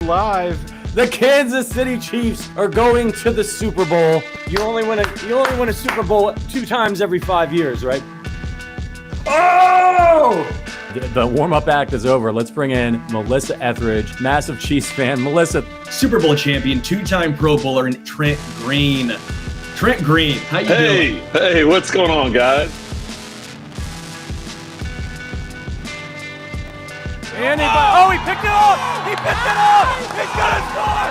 live. The Kansas City Chiefs are going to the Super Bowl. You only win a Super Bowl 2 times every 5 years, right? Oh! The warm-up act is over. Let's bring in Melissa Etheridge, massive Chiefs fan. Melissa. Super Bowl champion, 2-time Pro Bowler, and Trent Green. Trent Green, how you doing? Hey, what's going on, guys? And he picked it up! He picked it up! He's gonna score!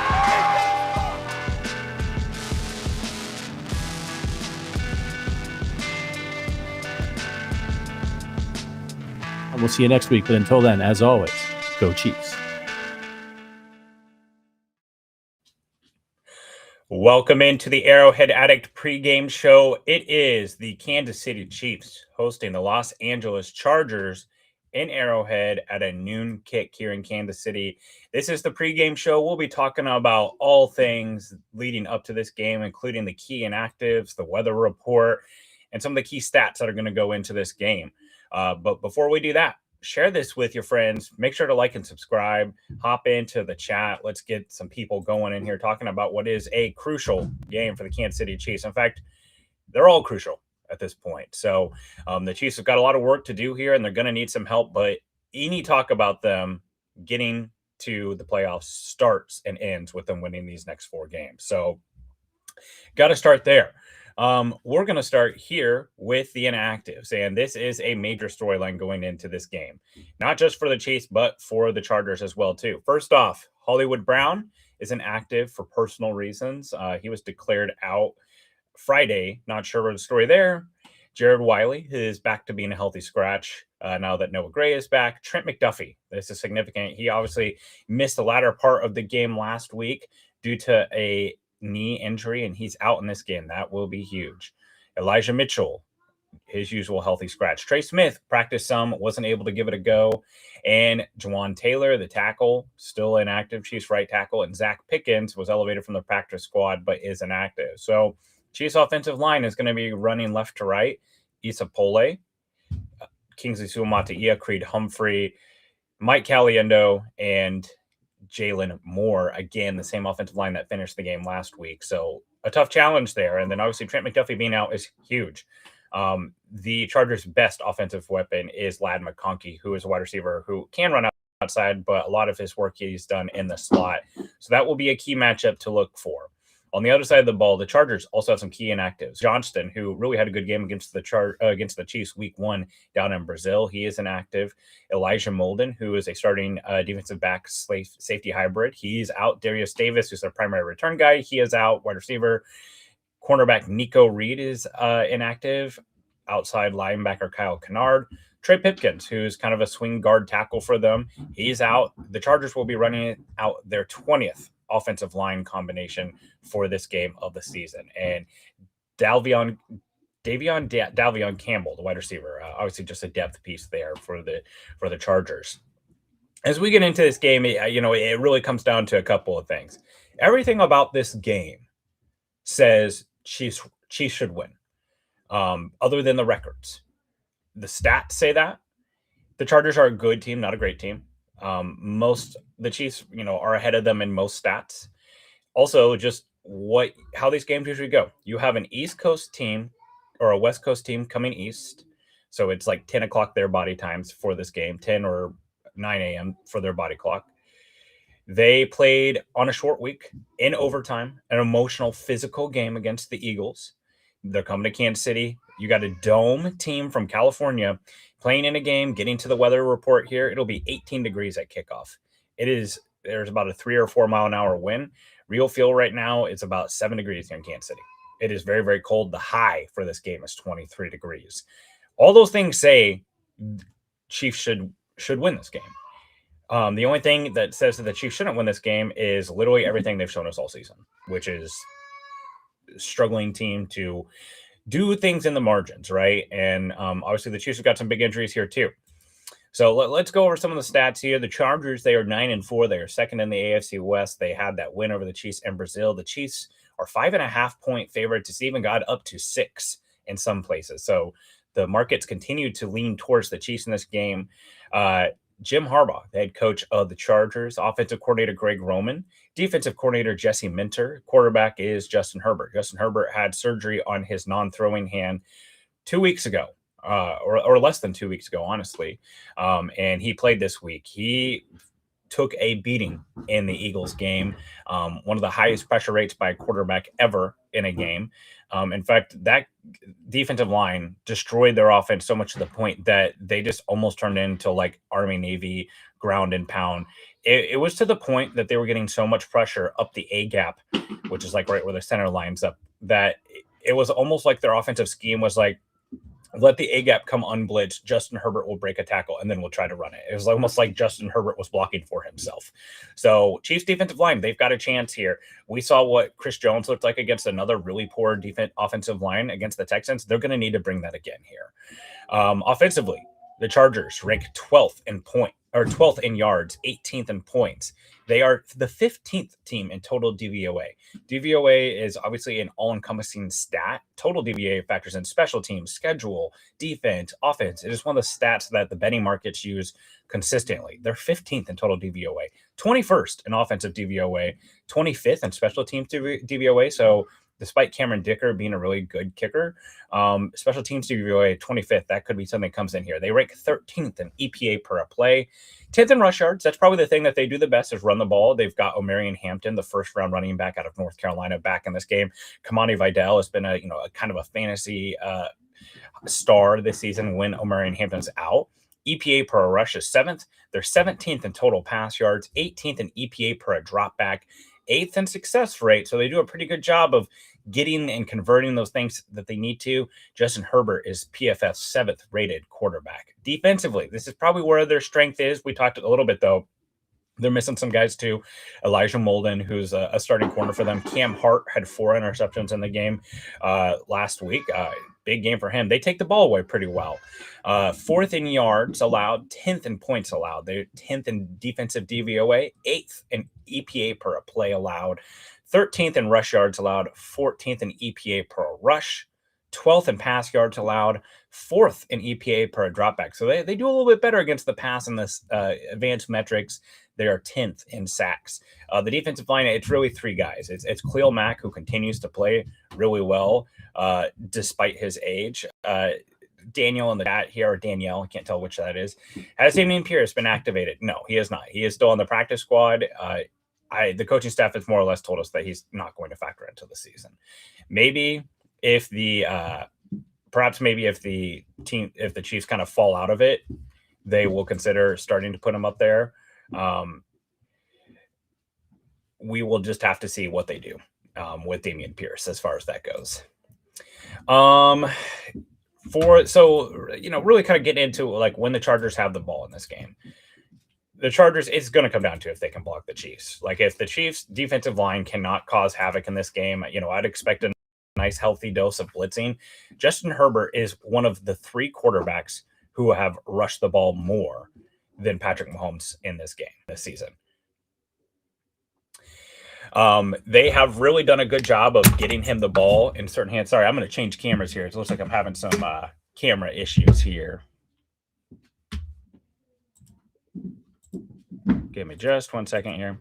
And we'll see you next week. But until then, as always, go Chiefs. Welcome into the Arrowhead Addict pregame show. It is the Kansas City Chiefs hosting the Los Angeles Chargers in Arrowhead at a noon kick here in Kansas City. This is the pregame show. We'll be talking about all things leading up to this game, including the key inactives, the weather report, and some of the key stats that are going to go into this game. But before we do that, share this with your friends. Make sure to like and subscribe. Hop into the chat. Let's get some people going in here talking about what is a crucial game for the Kansas City Chiefs. In fact, they're all crucial at this point. So the Chiefs have got a lot of work to do here, and they're going to need some help. But any talk about them getting to the playoffs starts and ends with them winning these next 4 games. So got to start there. We're going to start here with the inactives, and this is a major storyline going into this game, not just for the Chiefs, but for the Chargers as well, too. First off, Hollywood Brown is inactive for personal reasons. He was declared out Friday. Not sure what the story there. Jared Wiley is back to being a healthy scratch now that Noah Gray is back. Trent McDuffie, this is significant. He obviously missed the latter part of the game last week due to a knee injury, and he's out in this game. That will be huge. Elijah Mitchell, his usual healthy scratch. Trey Smith practiced some, wasn't able to give it a go. And Juwan Taylor, the tackle, still inactive, Chiefs right tackle. And Zach Pickens was elevated from the practice squad, but is inactive. So Chiefs offensive line is going to be running left to right. Issa Pole, Kingsley Suamataia, Creed Humphrey, Mike Caliendo, and Jalen Moore. Again, the same offensive line that finished the game last week. So a tough challenge there. And then obviously Trent McDuffie being out is huge. The Chargers' best offensive weapon is Ladd McConkey, who is a wide receiver who can run outside, but a lot of his work he's done in the slot. So that will be a key matchup to look for. On the other side of the ball, the Chargers also have some key inactives. Johnston, who really had a good game against the Chiefs week 1 down in Brazil, he is inactive. Elijah Molden, who is a starting defensive back safety hybrid, he's out. Darius Davis, who's their primary return guy, he is out. Wide receiver, cornerback Nico Reed is inactive. Outside linebacker Kyle Kennard. Trey Pipkins, who's kind of a swing guard tackle for them, he's out. The Chargers will be running out their 20th offensive line combination for this game of the season. And Davion Campbell, the wide receiver, obviously just a depth piece there for the Chargers. As we get into this game, it really comes down to a couple of things. Everything about this game says Chiefs should win, other than the records. The stats say that. The Chargers are a good team, not a great team. The Chiefs, are ahead of them in most stats. Also, just how these games usually go. You have an East Coast team or a West Coast team coming east. So it's like 10 o'clock their body times for this game, 10 or 9 a.m. for their body clock. They played on a short week in overtime, an emotional, physical game against the Eagles. They're coming to Kansas City. You got a dome team from California playing in a game, getting to the weather report here. It'll be 18 degrees at kickoff. There's about a 3 or 4 mile an hour wind. Real feel right now, it's about 7 degrees here in Kansas City. It is very, very cold. The high for this game is 23 degrees. All those things say Chiefs should win this game. The only thing that says that the Chiefs shouldn't win this game is literally everything they've shown us all season, which is a struggling team to do things in the margins, right? And obviously the Chiefs have got some big injuries here too. So let's go over some of the stats here. The Chargers, they are 9-4. They are second in the AFC West. They had that win over the Chiefs in Brazil. The Chiefs are 5.5-point favorites. It's even got up to 6 in some places. So the markets continue to lean towards the Chiefs in this game. Jim Harbaugh, the head coach of the Chargers, offensive coordinator Greg Roman, defensive coordinator Jesse Minter, quarterback is Justin Herbert. Justin Herbert had surgery on his non-throwing hand 2 weeks ago, or less than 2 weeks ago, honestly, and he played this week. He took a beating in the Eagles game, one of the highest pressure rates by a quarterback ever in a game. In fact, that defensive line destroyed their offense so much to the point that they just almost turned into like Army Navy ground and pound. It was to the point that they were getting so much pressure up the A gap, which is like right where the center lines up, that it was almost like their offensive scheme was like, let the A gap come unblitzed. Justin Herbert will break a tackle, and then we'll try to run it. It was almost like Justin Herbert was blocking for himself. So Chiefs defensive line, they've got a chance here. We saw what Chris Jones looked like against another really poor offensive line against the Texans. They're going to need to bring that again here. Offensively, the Chargers rank 12th in yards, 18th in points. They are the 15th team in total DVOA. DVOA is obviously an all-encompassing stat. Total DVOA factors in special teams, schedule, defense, offense. It is one of the stats that the betting markets use consistently. They're 15th in total DVOA, 21st in offensive DVOA, 25th in special teams DVOA. So despite Cameron Dicker being a really good kicker, special teams DVOA 25th, that could be something that comes in here. They rank 13th in EPA per play, 10th in rush yards. That's probably the thing that they do the best is run the ball. They've got Omarion Hampton, the first-round running back out of North Carolina, back in this game. Kamani Vidal has been a kind of a fantasy star this season when Omarion Hampton's out. EPA per rush is 7th. They're 17th in total pass yards, 18th in EPA per drop back, 8th in success rate. So they do a pretty good job of getting and converting those things that they need to. Justin Herbert is PFF's 7th rated quarterback. Defensively, this is probably where their strength is. We talked a little bit, though. They're missing some guys, too. Elijah Molden, who's a starting corner for them. Cam Hart had 4 interceptions in the game last week. Big game for him. They take the ball away pretty well. 4th in yards allowed, 10th in points allowed. They're 10th in defensive DVOA, 8th in EPA per play allowed, 13th in rush yards allowed, 14th in EPA per rush, 12th in pass yards allowed, 4th in EPA per dropback. So they do a little bit better against the pass in this advanced metrics. They are 10th in sacks. The defensive line, it's really 3 guys. It's Khalil Mack, who continues to play really well despite his age. Daniel in the chat here, or Danielle, I can't tell which that is. Has Damian Pierce been activated? No, he is not. He is still on the practice squad. The coaching staff has more or less told us that he's not going to factor into the season. Maybe if the Chiefs kind of fall out of it, they will consider starting to put him up there. We will just have to see what they do with Damian Pierce as far as that goes. Really kind of get into like when the Chargers have the ball in this game. The Chargers, it's going to come down to if they can block the Chiefs. Like if the Chiefs defensive line cannot cause havoc in this game, I'd expect a nice healthy dose of blitzing. Justin Herbert is one of the 3 quarterbacks who have rushed the ball more than Patrick Mahomes in this game this season. They have really done a good job of getting him the ball in certain hands. Sorry, I'm going to change cameras here. It looks like I'm having some camera issues here. Give me just 1 second here.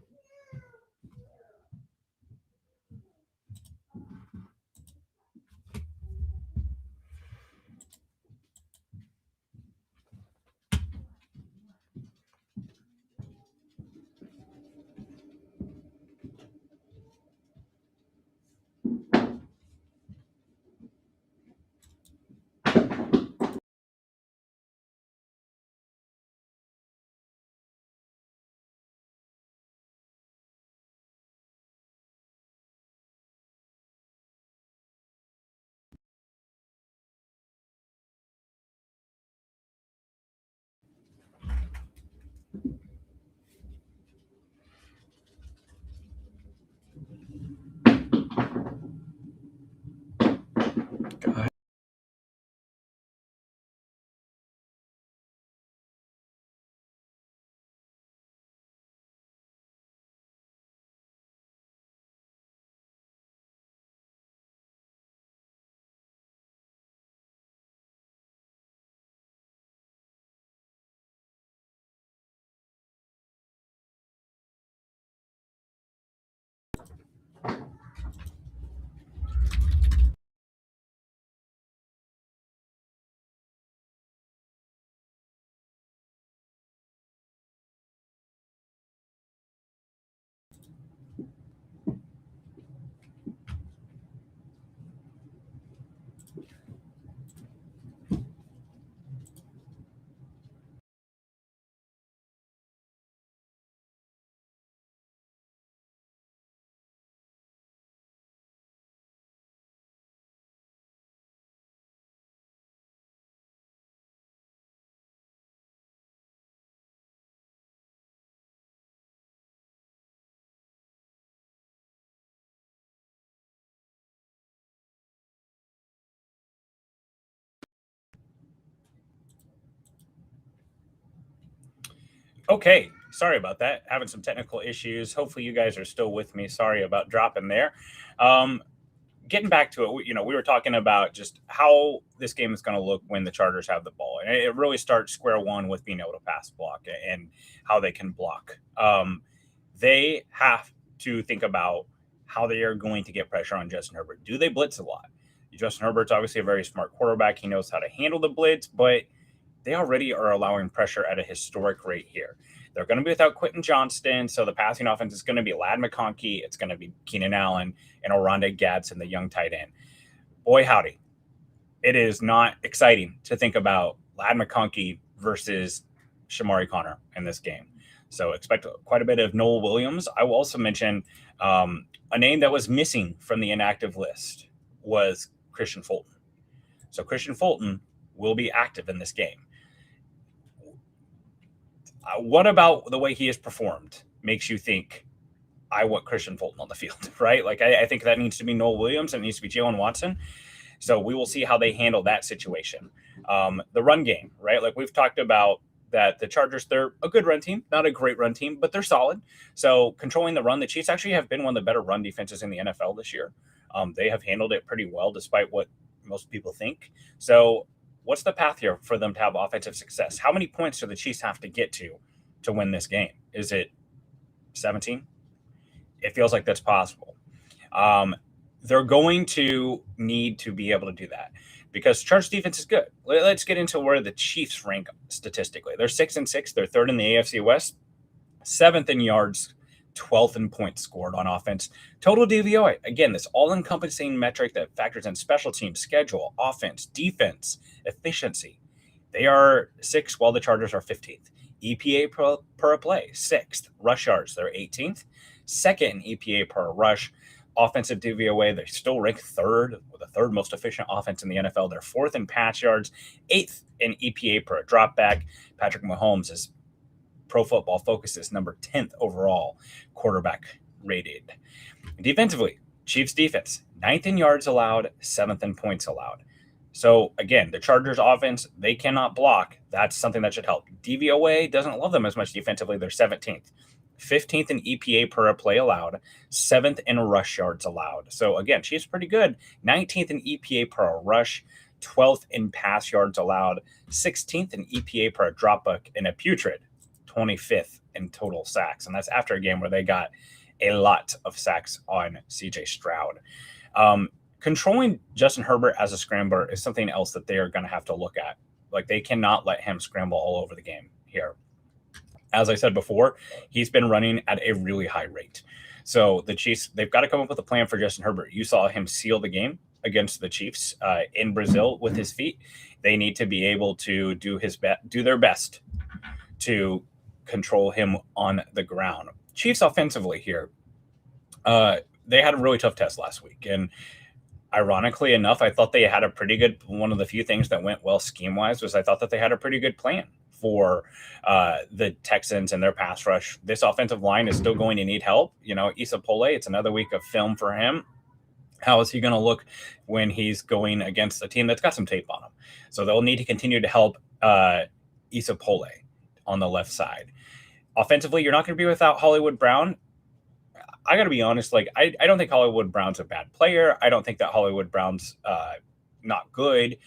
Okay, sorry about that. Having some technical issues. Hopefully, you guys are still with me. Sorry about dropping there. Getting back to it, we were talking about just how this game is going to look when the Chargers have the ball, and it really starts square one with being able to pass block and how they can block. They have to think about how they are going to get pressure on Justin Herbert. Do they blitz a lot? Justin Herbert's obviously a very smart quarterback. He knows how to handle the blitz, but they already are allowing pressure at a historic rate here. They're going to be without Quentin Johnston, so the passing offense is going to be Ladd McConkey, it's going to be Keenan Allen, and Oronde Gadsden, the young tight end. Boy, howdy. It is not exciting to think about Ladd McConkey versus Shamari Connor in this game. So expect quite a bit of Noel Williams. I will also mention a name that was missing from the inactive list was Christian Fulton. So Christian Fulton will be active in this game. What about the way he has performed makes you think I want Christian Fulton on the field, right? Like I think that needs to be Noel Williams and it needs to be Jalen Watson. So we will see how they handle that situation. The run game, right? Like we've talked about that the Chargers, they're a good run team, not a great run team, but they're solid. So controlling the run, the Chiefs actually have been one of the better run defenses in the NFL this year. They have handled it pretty well, despite what most people think. So what's the path here for them to have offensive success? How many points do the Chiefs have to get to win this game? Is it 17? It feels like that's possible. They're going to need to be able to do that because Chargers defense is good. Let's get into where the Chiefs rank statistically. They're 6-6. They're third in the AFC West, 7th in yards, 12th in points scored on offense. Total DVOA, again, this all-encompassing metric that factors in special teams, schedule, offense, defense, efficiency. They are 6th while the Chargers are 15th. EPA per play, 6th. Rush yards, they're 18th. 2nd in EPA per rush. Offensive DVOA, they still rank 3rd, with the 3rd most efficient offense in the NFL. They're 4th in pass yards, 8th in EPA per drop back. Patrick Mahomes is Pro Football Focus's number 10th overall quarterback rated. Defensively, Chiefs defense, 9th in yards allowed, 7th in points allowed. So again, the Chargers offense, they cannot block. That's something that should help. DVOA doesn't love them as much defensively. They're 17th. 15th in EPA per play allowed, 7th in rush yards allowed. So again, Chiefs pretty good. 19th in EPA per rush, 12th in pass yards allowed, 16th in EPA per dropback, and a putrid 25th in total sacks. And that's after a game where they got a lot of sacks on CJ Stroud. Controlling Justin Herbert as a scrambler is something else that they are going to have to look at. Like they cannot let him scramble all over the game here. As I said before, he's been running at a really high rate. So the Chiefs, they've got to come up with a plan for Justin Herbert. You saw him seal the game against the Chiefs in Brazil with his feet. They need to be able to do their best to control him on the ground. Chiefs offensively here, they had a really tough test last week. And ironically enough, I thought they had a pretty good, one of the few things that went well scheme-wise was I thought that they had a pretty good plan for the Texans and their pass rush. This offensive line is still going to need help. You know, Issa Pole, it's another week of film for him. How is he going to look when he's going against a team that's got some tape on him? So they'll need to continue to help Issa Pole on the left side. Offensively, you're not going to be without Hollywood Brown. I got to be honest, like I don't think Hollywood Brown's a bad player. I don't think that Hollywood Brown's not good,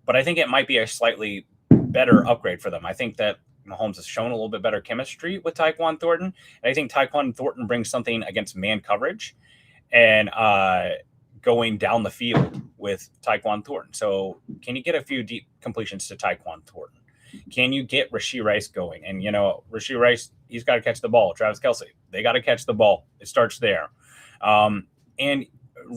but I think it might be a slightly better upgrade for them. I think that Mahomes has shown a little bit better chemistry with Tyquan Thornton, and I think Tyquan Thornton brings something against man coverage and going down the field with Tyquan Thornton. So can you get a few deep completions to Tyquan Thornton? Can you get Rashee Rice going? And, you know, Rashee Rice, he's got to catch the ball. Travis Kelce, they got to catch the ball. It starts there. And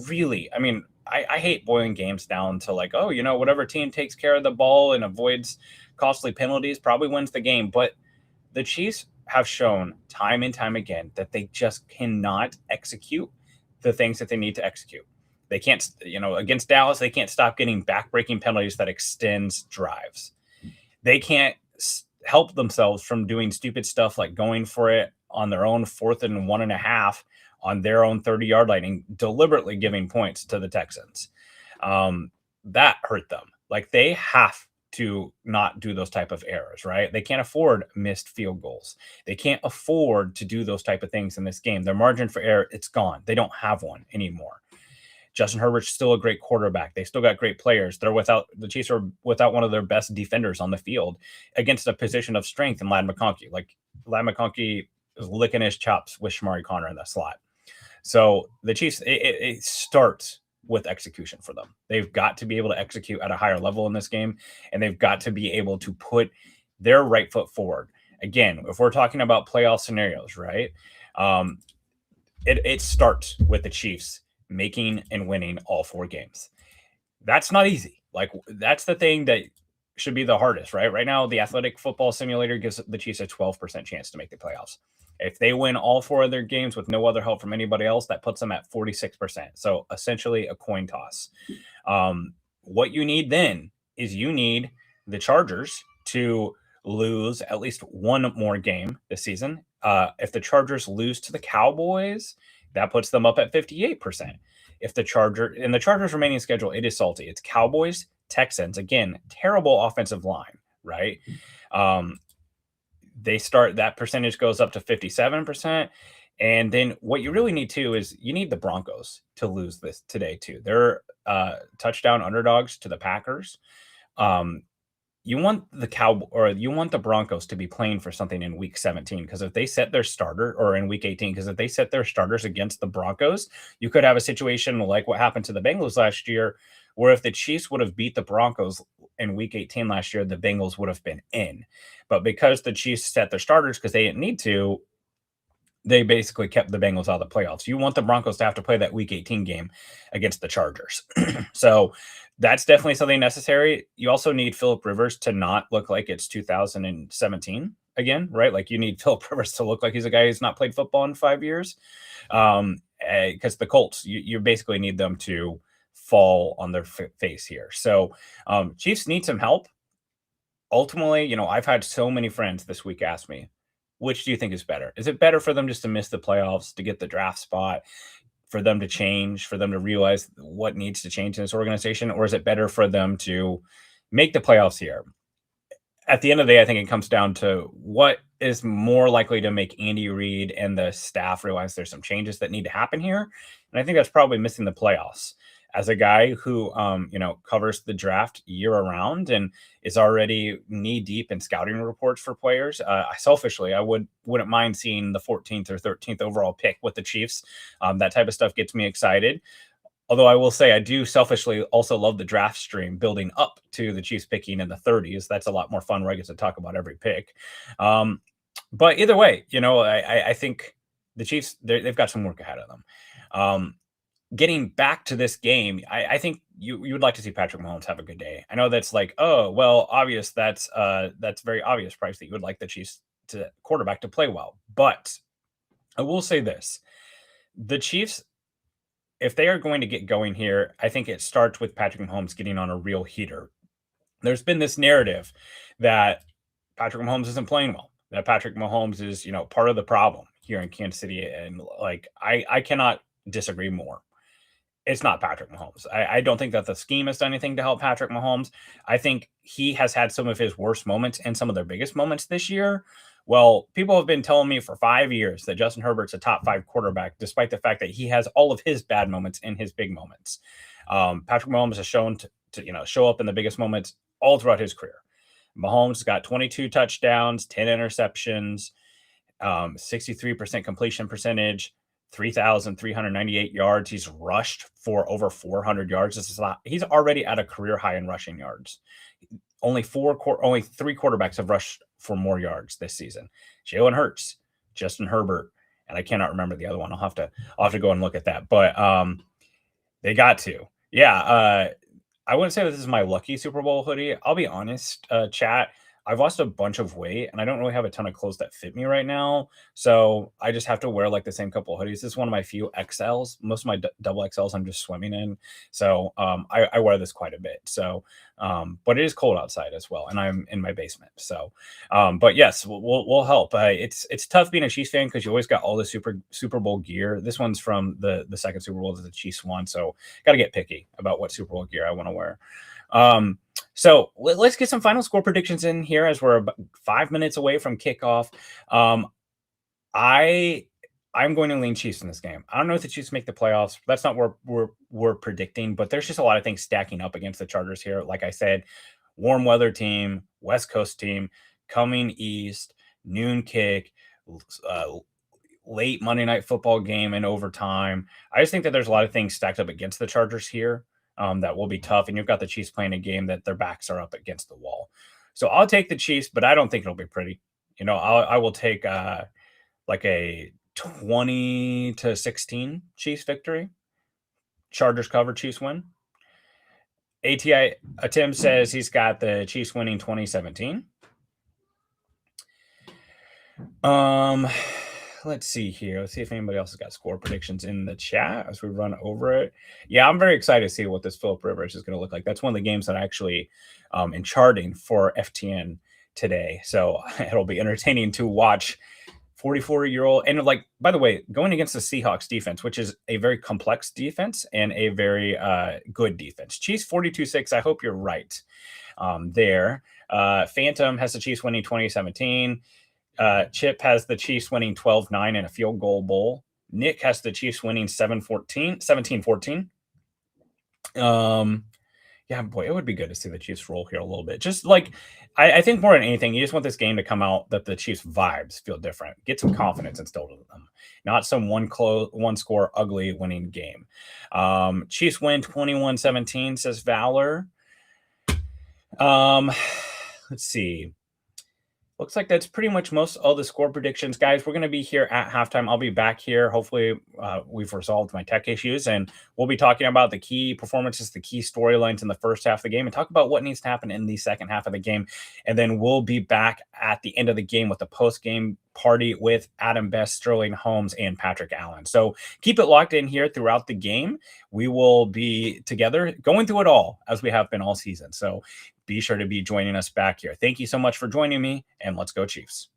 really, I mean, I hate boiling games down to like, oh, you know, whatever team takes care of the ball and avoids costly penalties probably wins the game. But the Chiefs have shown time and time again that they just cannot execute the things that they need to execute. They can't, you know, against Dallas, they can't stop getting backbreaking penalties that extends drives. They can't help themselves from doing stupid stuff like going for it on their own 4th and 1.5 on their own 30-yard line and deliberately giving points to the Texans. That hurt them. Like they have to not do those type of errors, right? They can't afford missed field goals. They can't afford to do those type of things in this game. Their margin for error, it's gone. They don't have one anymore. Justin Herbert's still a great quarterback. They still got great players. The Chiefs are without one of their best defenders on the field against a position of strength in Ladd McConkey. Like, Ladd McConkey is licking his chops with Shamari Connor in the slot. So the Chiefs, it starts with execution for them. They've got to be able to execute at a higher level in this game, and they've got to be able to put their right foot forward. Again, if we're talking about playoff scenarios, right? It starts with the Chiefs making and winning all 4 games. That's not easy. Like, that's the thing that should be the hardest, right? Right now, the Athletic Football Simulator gives the Chiefs a 12% chance to make the playoffs. If they win all 4 of their games with no other help from anybody else, that puts them at 46%. So essentially a coin toss. What you need then is you need the Chargers to lose at least one more game this season. If the Chargers lose to the Cowboys, that puts them up at 58%. If the Chargers remaining schedule, it is salty. It's Cowboys, Texans. Again, terrible offensive line, right? That percentage goes up to 57%. And then what you really need to is you need the Broncos to lose this today too. They're touchdown underdogs to the Packers. You want the Broncos to be playing for something in week 17, because if they set their starter, or in week 18, because if they set their starters against the Broncos, you could have a situation like what happened to the Bengals last year, where if the Chiefs would have beat the Broncos in week 18 last year, the Bengals would have been in. But because the Chiefs set their starters because they didn't need to, they basically kept the Bengals out of the playoffs. You want the Broncos to have to play that week 18 game against the Chargers. So that's definitely something necessary. You also need Phillip Rivers to not look like it's 2017 again, right? Like, you need Phillip Rivers to look like he's a guy who's not played football in 5 years. Because the Colts, you basically need them to fall on their face here. So Chiefs need some help. Ultimately, I've had so many friends this week ask me, which do you think is better? Is it better for them just to miss the playoffs, to get the draft spot, for them to change, for them to realize what needs to change in this organization? Or is it better for them to make the playoffs here? At the end of the day, I think it comes down to what is more likely to make Andy Reid and the staff realize there's some changes that need to happen here. And I think that's probably missing the playoffs. As a guy who, covers the draft year around and is already knee deep in scouting reports for players, I wouldn't mind seeing the 14th or 13th overall pick with the Chiefs. That type of stuff gets me excited. Although I will say I do selfishly also love the draft stream building up to the Chiefs picking in the 30s. That's a lot more fun where I get to talk about every pick. But either way, I think the Chiefs, they've got some work ahead of them. Getting back to this game, I think you would like to see Patrick Mahomes have a good day. I know that's like, oh, well, obvious. That's very obvious, Price, that you would like the Chiefs quarterback to play well. But I will say this. The Chiefs, if they are going to get going here, I think it starts with Patrick Mahomes getting on a real heater. There's been this narrative that Patrick Mahomes isn't playing well, that Patrick Mahomes is, part of the problem here in Kansas City. And I cannot disagree more. It's not Patrick Mahomes. I don't think that the scheme has done anything to help Patrick Mahomes. I think he has had some of his worst moments and some of their biggest moments this year. Well, people have been telling me for 5 years that Justin Herbert's a top 5 quarterback, despite the fact that he has all of his bad moments and his big moments. Patrick Mahomes has shown to show up in the biggest moments all throughout his career. Mahomes got 22 touchdowns, 10 interceptions, 63% completion percentage, 3,398 yards. He's rushed for over 400 yards. He's already at a career high in rushing yards. Only 3 quarterbacks have rushed for more yards this season. Jalen Hurts, Justin Herbert, and I cannot remember the other one. I'll have to go and look at that. But they got to. Yeah, I wouldn't say this is my lucky Super Bowl hoodie. I'll be honest, chat. I've lost a bunch of weight and I don't really have a ton of clothes that fit me right now. So I just have to wear like the same couple of hoodies. This is one of my few XLs. Most of my double XLs I'm just swimming in. So I wear this quite a bit. So, but it is cold outside as well. And I'm in my basement. So, but yes, we'll help. It's tough being a Chiefs fan because you always got all the Super Bowl gear. This one's from the second Super Bowl that the Chiefs won. So got to get picky about what Super Bowl gear I want to wear. So let's get some final score predictions in here as we're about 5 minutes away from kickoff. I'm going to lean Chiefs in this game. I don't know if the Chiefs make the playoffs. That's not what we're predicting, but there's just a lot of things stacking up against the Chargers here. Like I said, warm weather team, West Coast team, coming east, noon kick, late Monday night football game in overtime. I just think that there's a lot of things stacked up against the Chargers here that will be tough. And you've got the Chiefs playing a game that their backs are up against the wall. So I'll take the Chiefs, but I don't think it'll be pretty. I will take like a 20-16 Chiefs victory. Chargers cover, Chiefs win. ATI Tim says he's got the Chiefs winning 2017. Let's see here. Let's see if anybody else has got score predictions in the chat as we run over it. Yeah, I'm very excited to see what this Philip Rivers is going to look like. That's one of the games that I actually in charting for FTN today. So it'll be entertaining to watch 44-year-old. And like, by the way, going against the Seahawks defense, which is a very complex defense and a very good defense. Chiefs 42-6. I hope you're right there. Phantom has the Chiefs winning 2017. Chip has the Chiefs winning 12-9 in a field goal bowl. Nick has the Chiefs winning 17-14. Yeah, boy, it would be good to see the Chiefs roll here a little bit. Just like, I think more than anything, you just want this game to come out that the Chiefs vibes feel different. Get some confidence instilled in them. Not some one score ugly winning game. Chiefs win 21-17, says Valor. Let's see. Looks like that's pretty much most of the score predictions. Guys, we're going to be here at halftime. I'll be back here. Hopefully, we've resolved my tech issues, and we'll be talking about the key performances, the key storylines in the first half of the game, and talk about what needs to happen in the second half of the game. And then we'll be back at the end of the game with the post-game party with Adam Best, Sterling Holmes, and Patrick Allen. So keep it locked in here throughout the game. We will be together going through it all as we have been all season. So be sure to be joining us back here. Thank you so much for joining me, and let's go Chiefs.